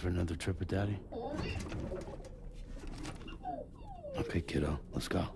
for another trip with Daddy? Okay, kiddo, let's go.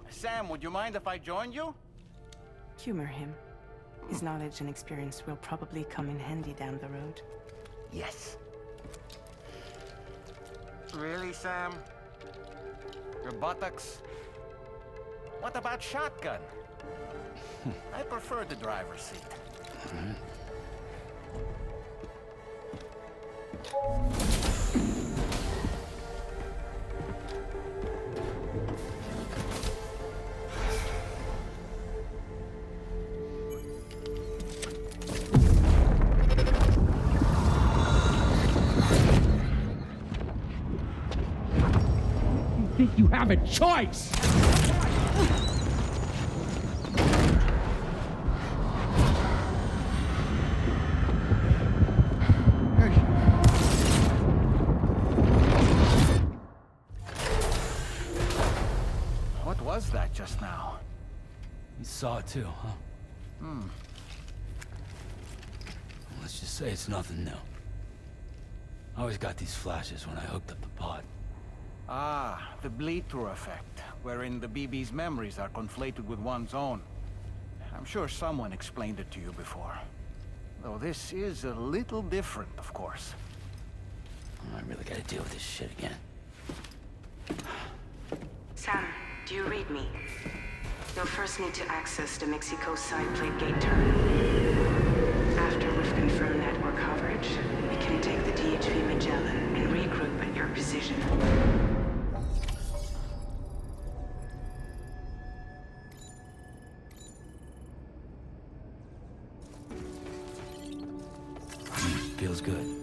Sam, would you mind if I joined you? Humor him. His knowledge and experience will probably come in handy down the road. Yes. Really, Sam? Your buttocks? What about shotgun? I prefer the driver's seat. Think you have a choice? What was that just now? You saw it too, huh? Let's just say it's nothing new. I always got these flashes when I hooked up the pod. Ah, the bleed-through effect, wherein the BB's memories are conflated with one's own. I'm sure someone explained it to you before. Though this is a little different, of course. I really gotta deal with this shit again. Sam, do you read me? You'll first need to access the Mexico side plate gate terminal. After we've confirmed network coverage, we can take the DHV Magellan and regroup at your position. Feels good.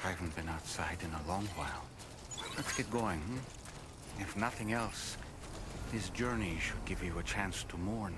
I haven't been outside in a long while. Let's get going, hmm? If nothing else, this journey should give you a chance to mourn.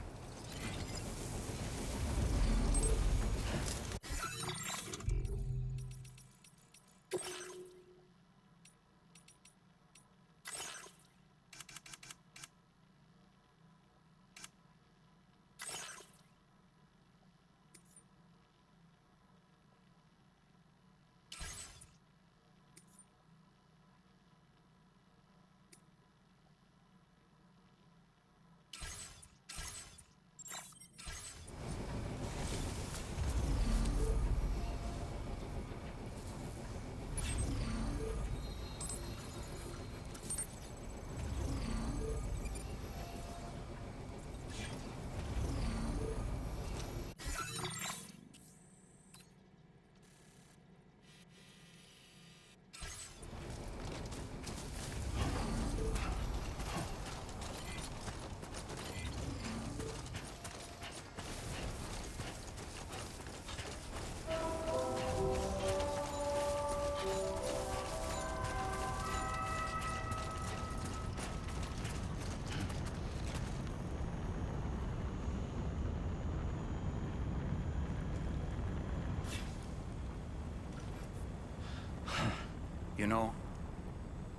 You know,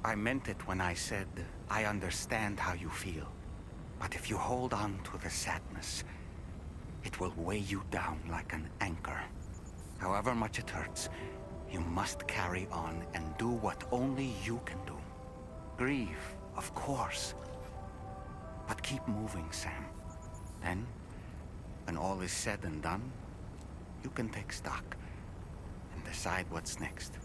I meant it when I said I understand how you feel. But if you hold on to the sadness, it will weigh you down like an anchor. However much it hurts, you must carry on and do what only you can do. Grieve, of course. But keep moving, Sam. Then, when all is said and done, you can take stock and decide what's next.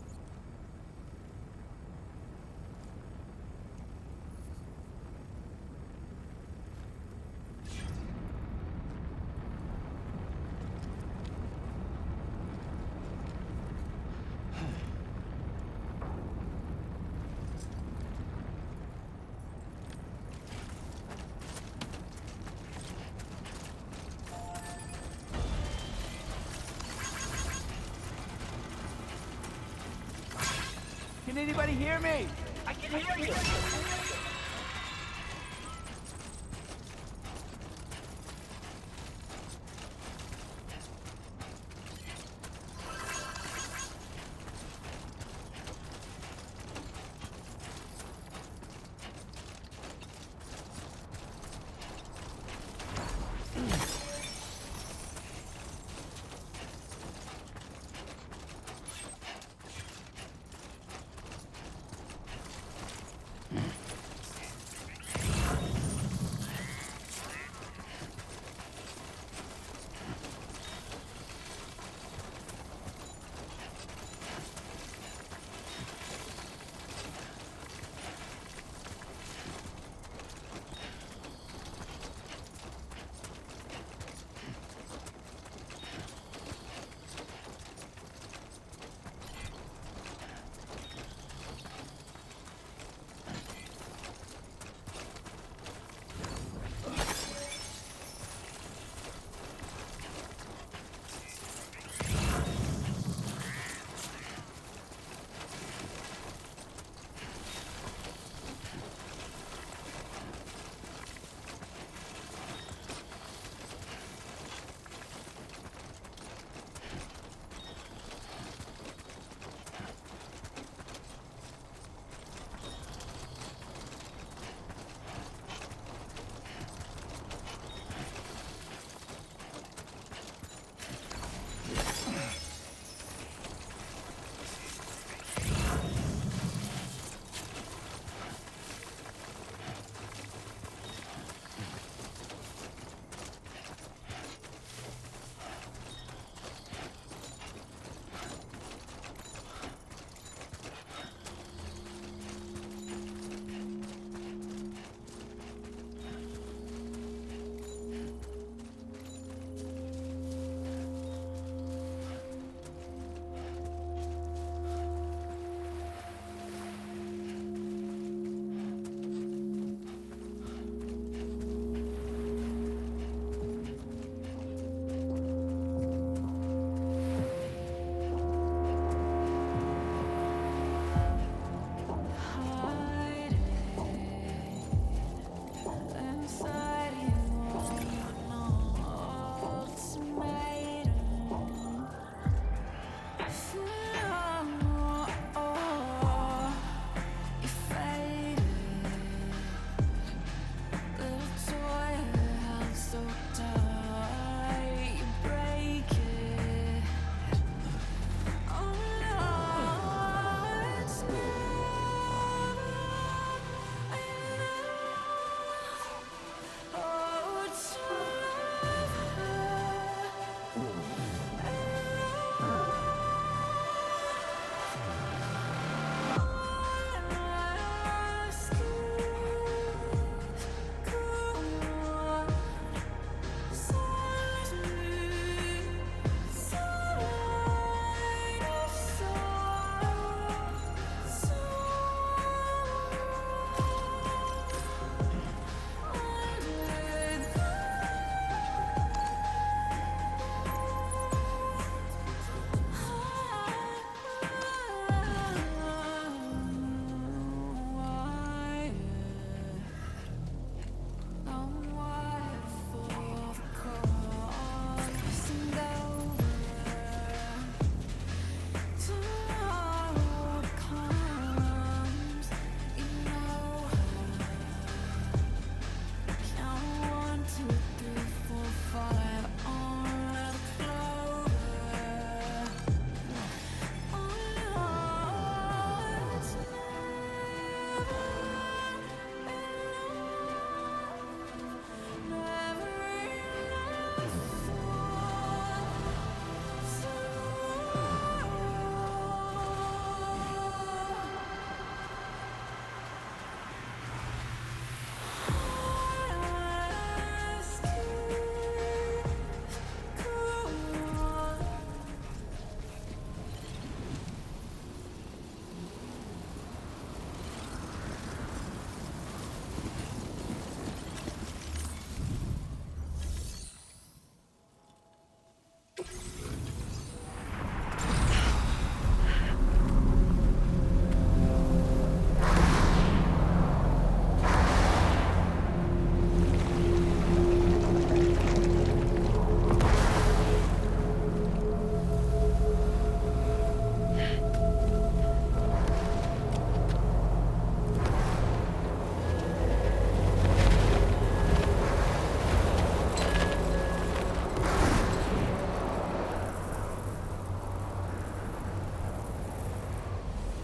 Can anybody hear me? I can hear you!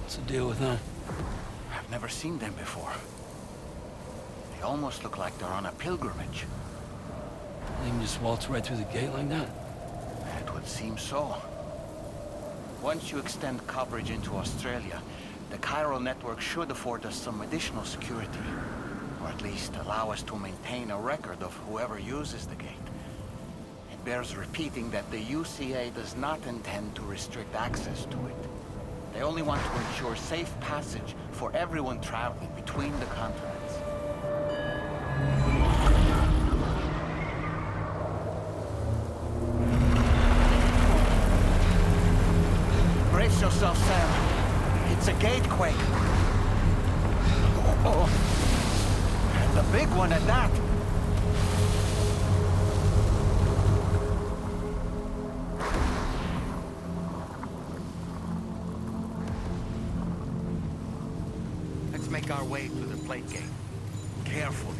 What's the deal with them? I've never seen them before. They almost look like they're on a pilgrimage. They can just waltz right through the gate like that? It would seem so. Once you extend coverage into Australia, the chiral network should afford us some additional security. Or at least allow us to maintain a record of whoever uses the gate. It bears repeating that the UCA does not intend to restrict access to it. They only want to ensure safe passage for everyone traveling between the continents. Brace yourself, Sam. It's a gatequake. Oh. And a big one at that. Let's make our way through the plate gate. Carefully.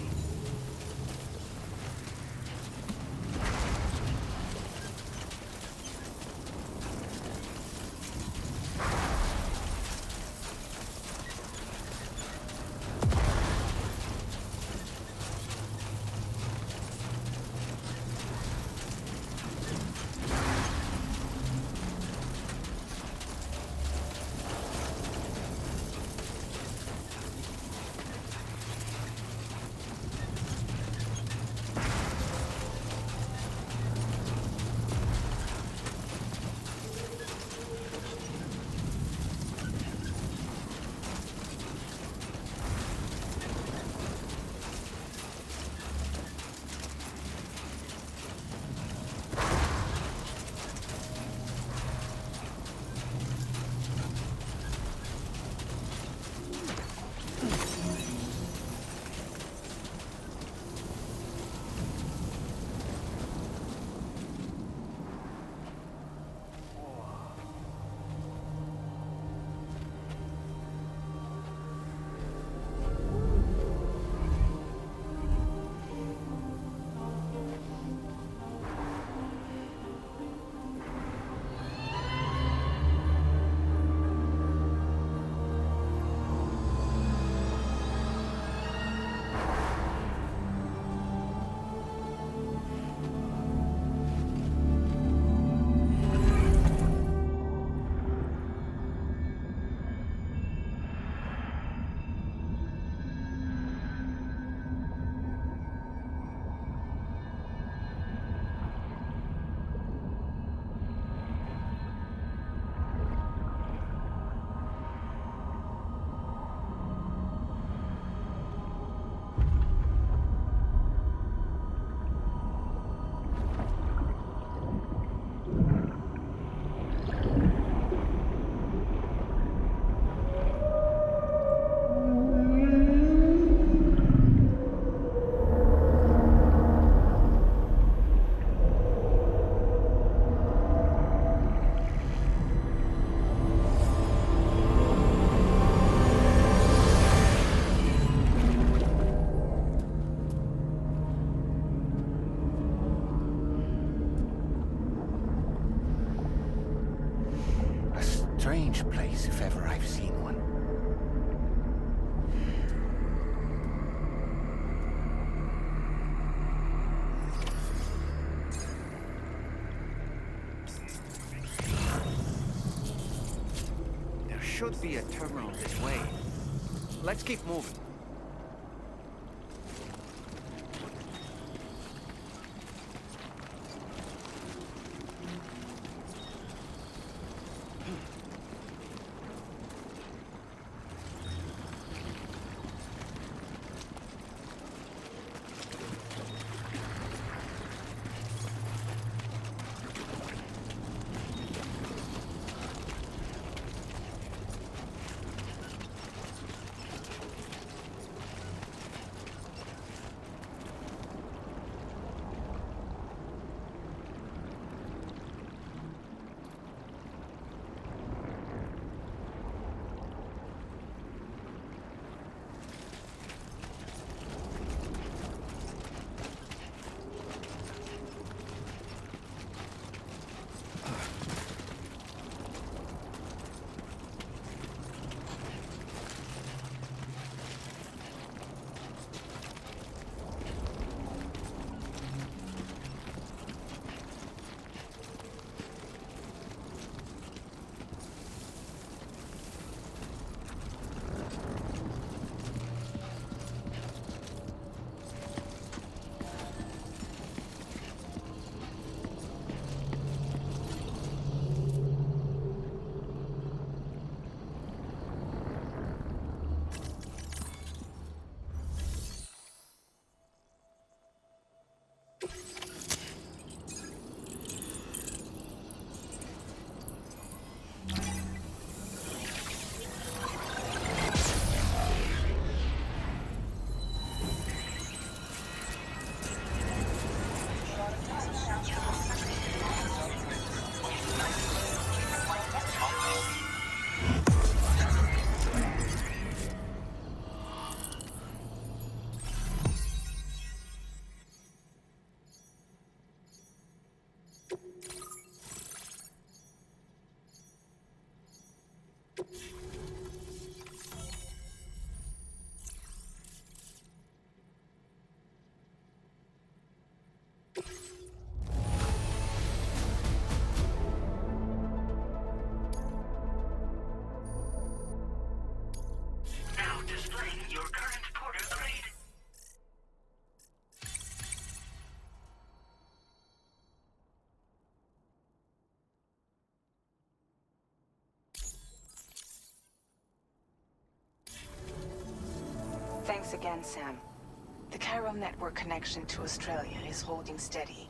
Strange place, if ever I've seen one. There should be a terminal this way. Let's keep moving. Thanks again, Sam. The chiral network connection to Australia is holding steady.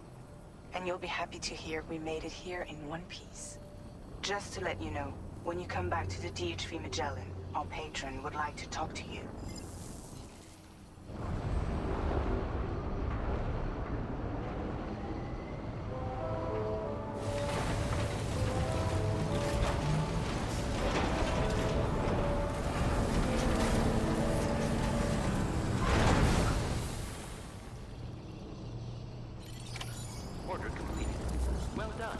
And you'll be happy to hear we made it here in one piece. Just to let you know, when you come back to the DHV Magellan, our patron would like to talk to you. Order completed. Well done.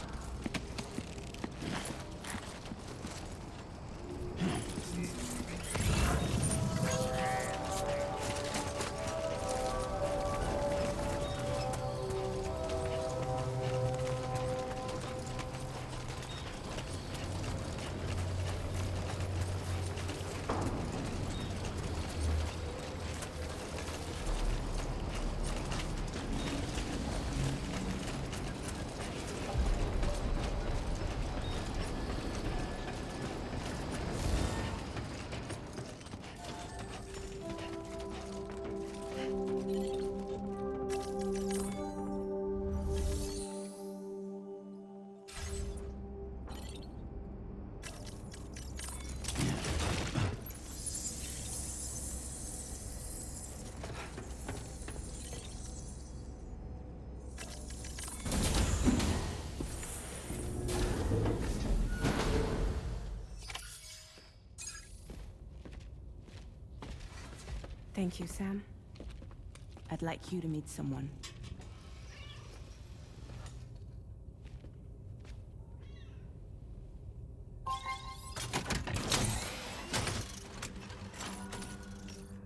Thank you, Sam. I'd like you to meet someone.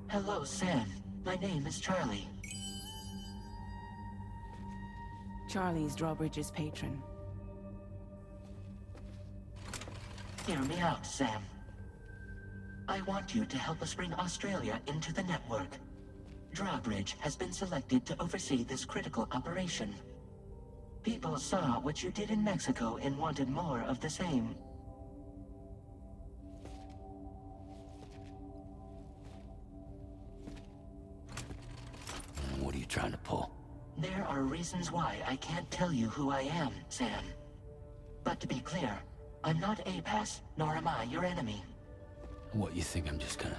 Hello, Sam. My name is Charlie. Charlie's Drawbridge's patron. Hear me out, Sam. I want you to help us bring Australia into the network. Drawbridge has been selected to oversee this critical operation. People saw what you did in Mexico and wanted more of the same. What are you trying to pull? There are reasons why I can't tell you who I am, Sam. But to be clear, I'm not APAS, nor am I your enemy. What, you think I'm just gonna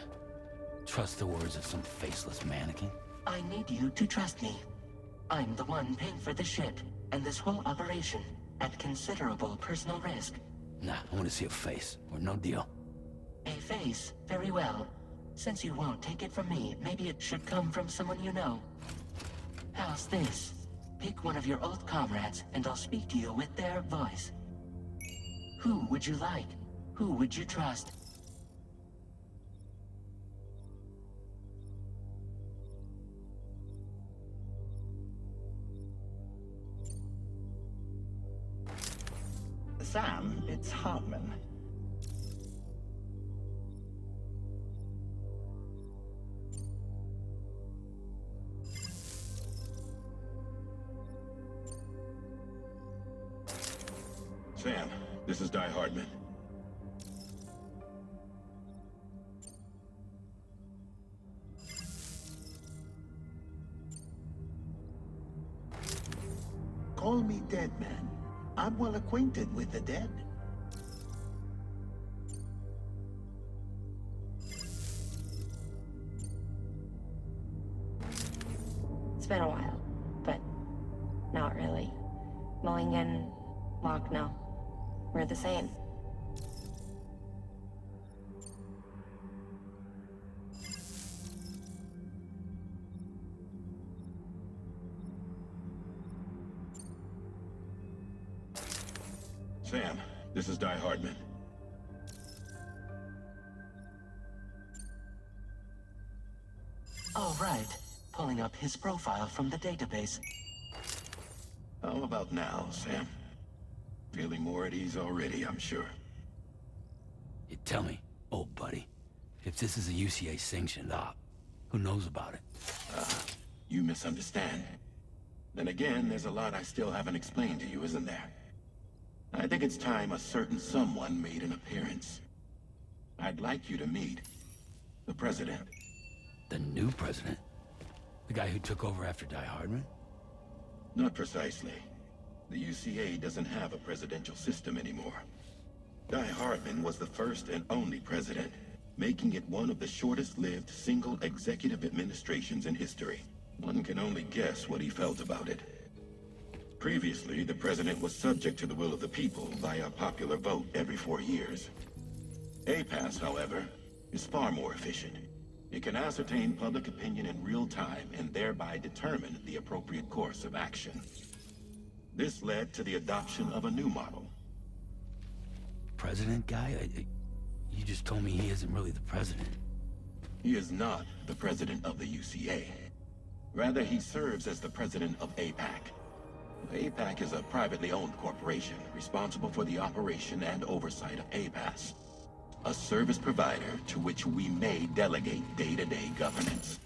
trust the words of some faceless mannequin? I need you to trust me. I'm the one paying for the ship and this whole operation at considerable personal risk. Nah, I want to see a face, or no deal. A face, very well. Since you won't take it from me, maybe it should come from someone you know. How's this? Pick one of your old comrades, and I'll speak to you with their voice. Who would you like? Who would you trust? Sam, it's Hartman. Sam, this is Di Hartman. Call me Dead Man. I'm well acquainted with the dead. It's been a while, but not really. Mulligan, Locke, no. We're the same. Sam, this is Di Hartman. All right. Pulling up his profile from the database. How about now, Sam? Feeling more at ease already, I'm sure. You tell me, old buddy, if this is a UCA-sanctioned op, who knows about it? You misunderstand. Then again, there's a lot I still haven't explained to you, isn't there? I think it's time a certain someone made an appearance. I'd like you to meet the President. The new president? The guy who took over after Die Hardman? Not precisely. The UCA doesn't have a presidential system anymore. Die Hardman was the first and only president, making it one of the shortest-lived single executive administrations in history. One can only guess what he felt about it. Previously, the president was subject to the will of the people via a popular vote every 4 years. APAS, however, is far more efficient. It can ascertain public opinion in real time and thereby determine the appropriate course of action. This led to the adoption of a new model. President guy? You just told me he isn't really the president. He is not the president of the UCA. Rather, he serves as the president of APAC. APAC is a privately owned corporation responsible for the operation and oversight of APAS, a service provider to which we may delegate day-to-day governance.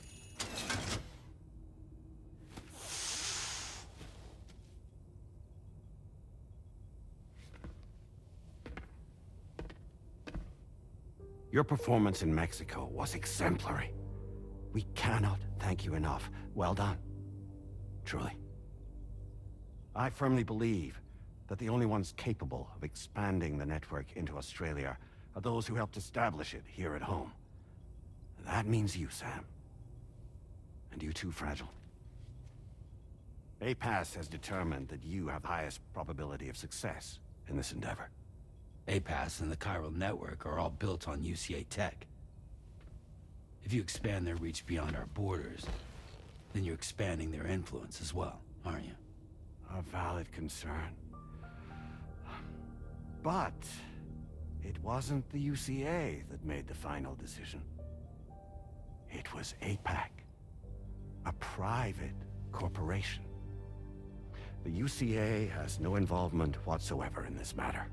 Your performance in Mexico was exemplary. We cannot thank you enough. Well done. Truly. I firmly believe that the only ones capable of expanding the network into Australia are those who helped establish it here at home. That means you, Sam. And you too, Fragile. APAS has determined that you have the highest probability of success in this endeavor. APAS and the chiral network are all built on UCA tech. If you expand their reach beyond our borders, then you're expanding their influence as well, aren't you? A valid concern. But it wasn't the UCA that made the final decision. It was APAC, a private corporation. The UCA has no involvement whatsoever in this matter.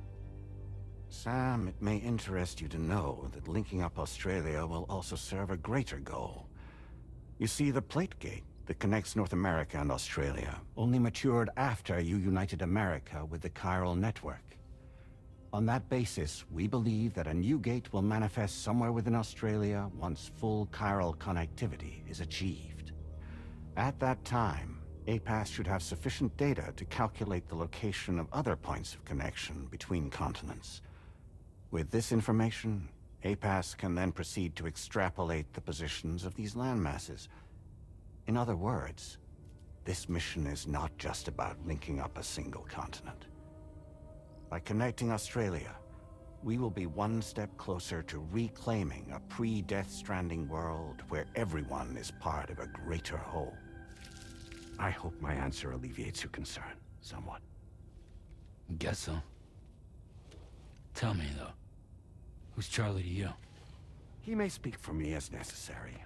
Sam, it may interest you to know that linking up Australia will also serve a greater goal. You see, the plate gate that connects North America and Australia only matured after you united America with the chiral network. On that basis, we believe that a new gate will manifest somewhere within Australia once full chiral connectivity is achieved. At that time, APAS should have sufficient data to calculate the location of other points of connection between continents. With this information, APAS can then proceed to extrapolate the positions of these landmasses. In other words, this mission is not just about linking up a single continent. By connecting Australia, we will be one step closer to reclaiming a pre-Death Stranding world where everyone is part of a greater whole. I hope my answer alleviates your concern somewhat. Guess so. Tell me, though, who's Charlie to you? He may speak for me as necessary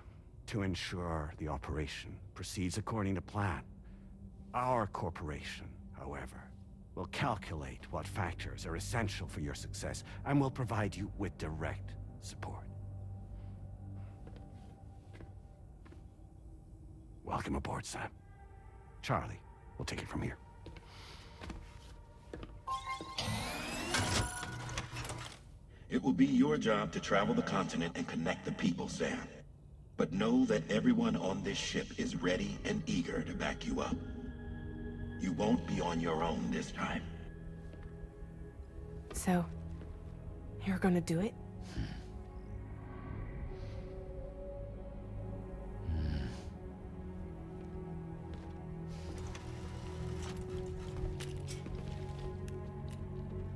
to ensure the operation proceeds according to plan. Our corporation, however, will calculate what factors are essential for your success and will provide you with direct support. Welcome aboard, Sam. Charlie, we'll take it from here. It will be your job to travel the continent and connect the people, Sam. But know that everyone on this ship is ready and eager to back you up. You won't be on your own this time. So, you're gonna do it?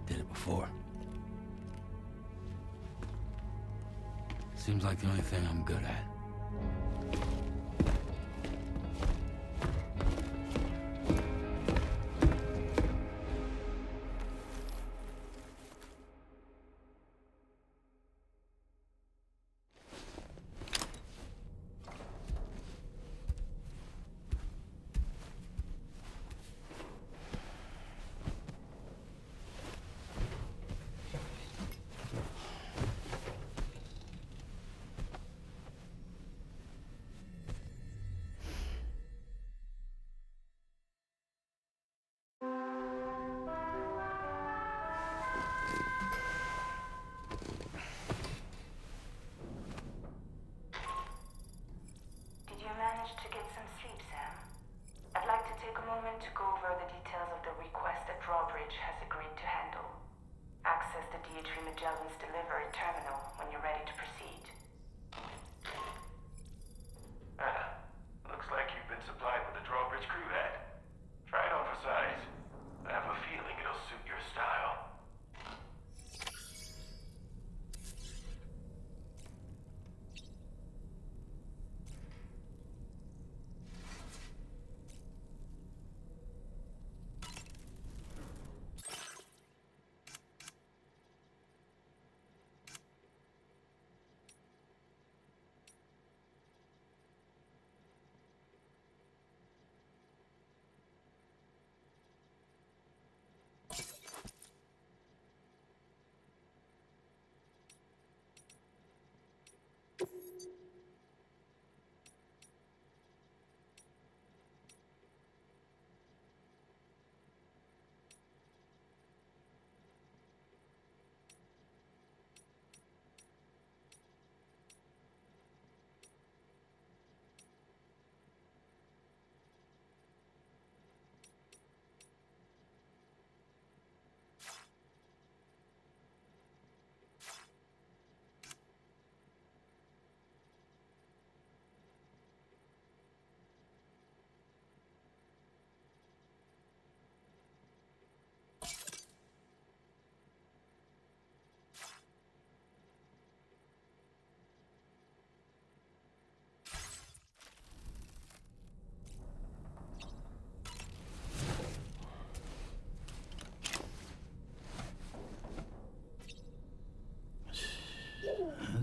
Did it before. Seems like the only thing I'm good at.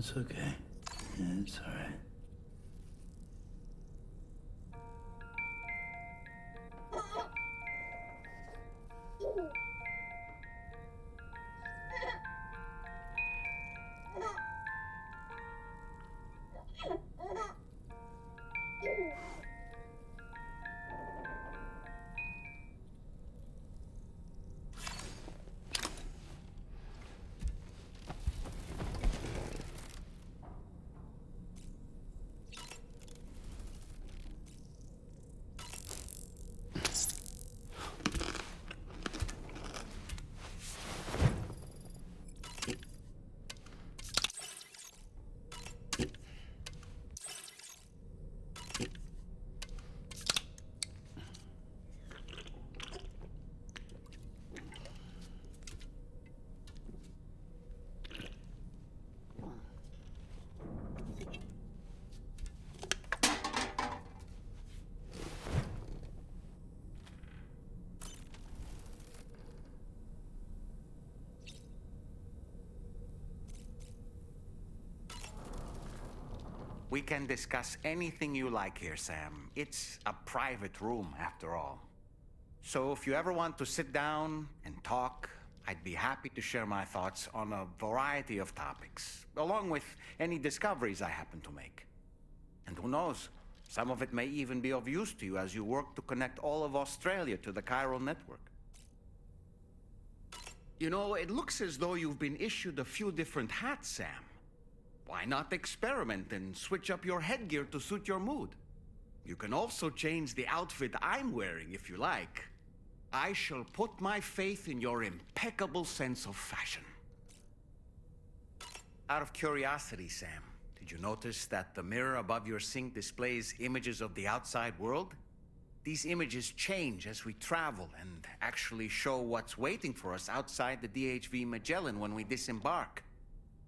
It's okay. It's all right. We can discuss anything you like here, Sam. It's a private room, after all. So if you ever want to sit down and talk, I'd be happy to share my thoughts on a variety of topics, along with any discoveries I happen to make. And who knows, some of it may even be of use to you as you work to connect all of Australia to the chiral network. You know, it looks as though you've been issued a few different hats, Sam. Why not experiment and switch up your headgear to suit your mood? You can also change the outfit I'm wearing if you like. I shall put my faith in your impeccable sense of fashion. Out of curiosity, Sam, did you notice that the mirror above your sink displays images of the outside world? These images change as we travel and actually show what's waiting for us outside the DHV Magellan when we disembark.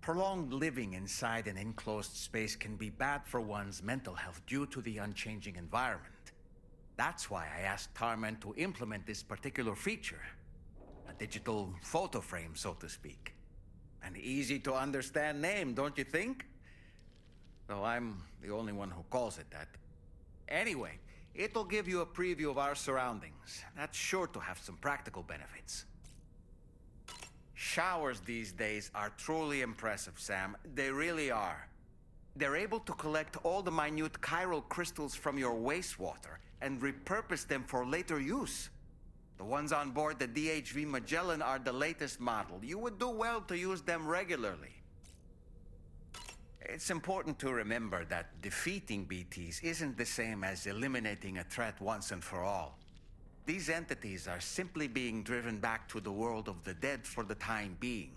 Prolonged living inside an enclosed space can be bad for one's mental health due to the unchanging environment. That's why I asked Tarman to implement this particular feature. A digital photo frame, so to speak. An easy-to-understand name, don't you think? Though I'm the only one who calls it that. Anyway, it'll give you a preview of our surroundings. That's sure to have some practical benefits. Showers these days are truly impressive, Sam. They really are. They're able to collect all the minute chiral crystals from your wastewater and repurpose them for later use. The ones on board the DHV Magellan are the latest model. You would do well to use them regularly. It's important to remember that defeating BTs isn't the same as eliminating a threat once and for all. These entities are simply being driven back to the world of the dead for the time being.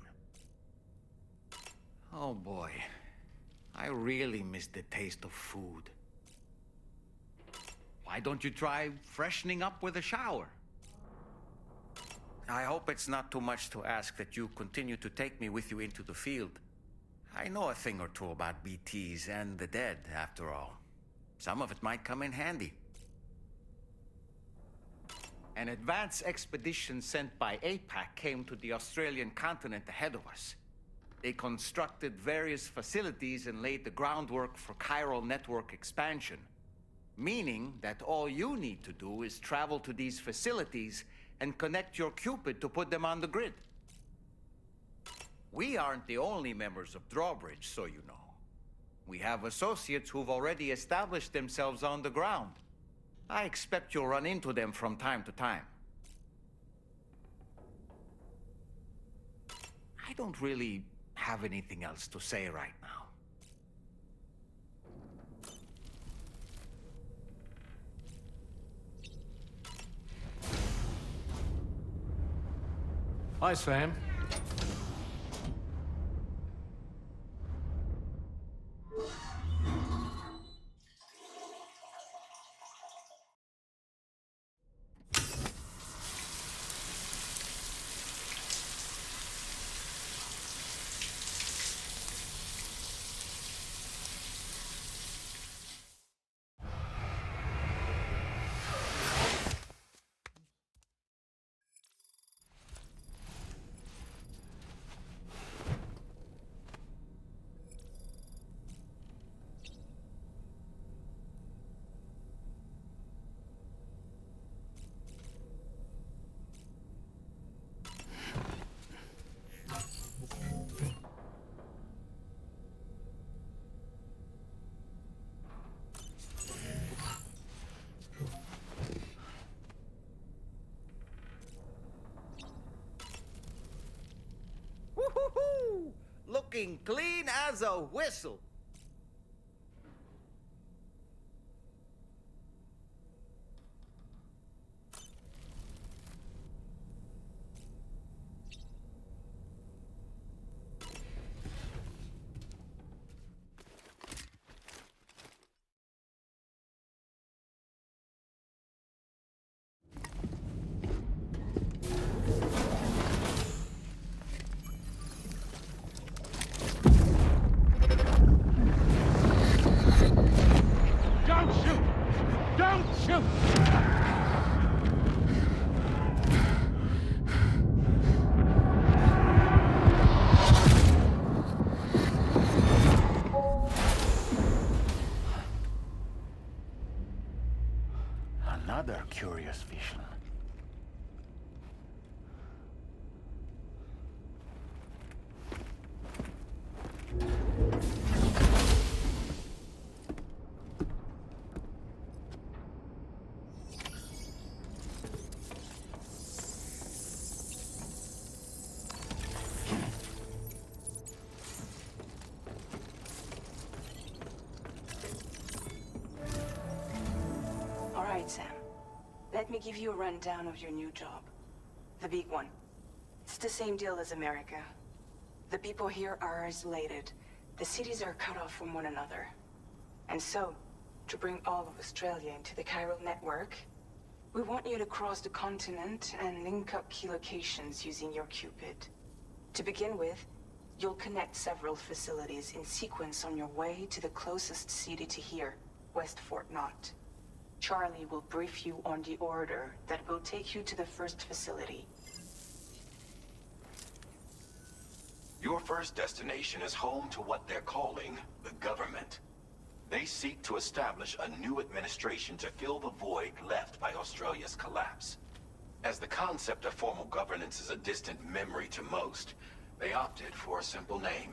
Oh boy, I really miss the taste of food. Why don't you try freshening up with a shower? I hope it's not too much to ask that you continue to take me with you into the field. I know a thing or two about BTs and the dead, after all. Some of it might come in handy. An advance expedition sent by APAC came to the Australian continent ahead of us. They constructed various facilities and laid the groundwork for chiral network expansion, meaning that all you need to do is travel to these facilities and connect your Cupid to put them on the grid. We aren't the only members of Drawbridge, so you know. We have associates who've already established themselves on the ground. I expect you'll run into them from time to time. I don't really have anything else to say right now. Hi, Sam. looking clean as a whistle. Don't shoot! Don't shoot! Another curious vision. All right, Sam. Let me give you a rundown of your new job. The big one. It's the same deal as America. The people here are isolated. The cities are cut off from one another. And so, to bring all of Australia into the chiral network, we want you to cross the continent and link up key locations using your Cupid. To begin with, you'll connect several facilities in sequence on your way to the closest city to here, West Fort Knott. Charlie will brief you on the order that will take you to the first facility. Your first destination is home to what they're calling the government. They seek to establish a new administration to fill the void left by Australia's collapse. As the concept of formal governance is a distant memory to most, they opted for a simple name.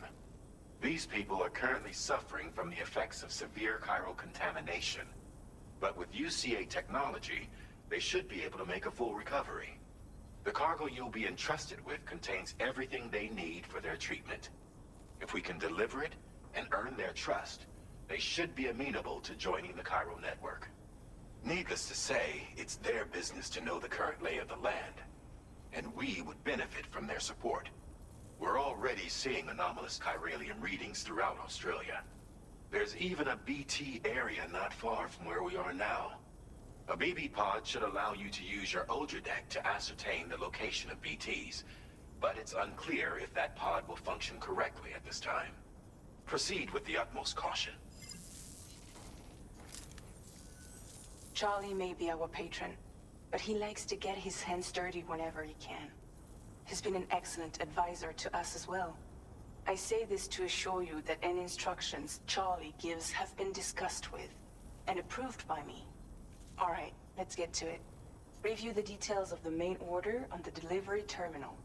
These people are currently suffering from the effects of severe chiral contamination. But with UCA technology, they should be able to make a full recovery. The cargo you'll be entrusted with contains everything they need for their treatment. If we can deliver it and earn their trust, they should be amenable to joining the chiral network. Needless to say, it's their business to know the current lay of the land, and we would benefit from their support. We're already seeing anomalous chiralium readings throughout Australia. There's even a BT area not far from where we are now. A BB pod should allow you to use your Ultra deck to ascertain the location of BTs, but it's unclear if that pod will function correctly at this time. Proceed with the utmost caution. Charlie may be our patron, but he likes to get his hands dirty whenever he can. He's been an excellent advisor to us as well. I say this to assure you that any instructions Charlie gives have been discussed with and approved by me. All right, let's get to it. Review the details of the main order on the delivery terminal.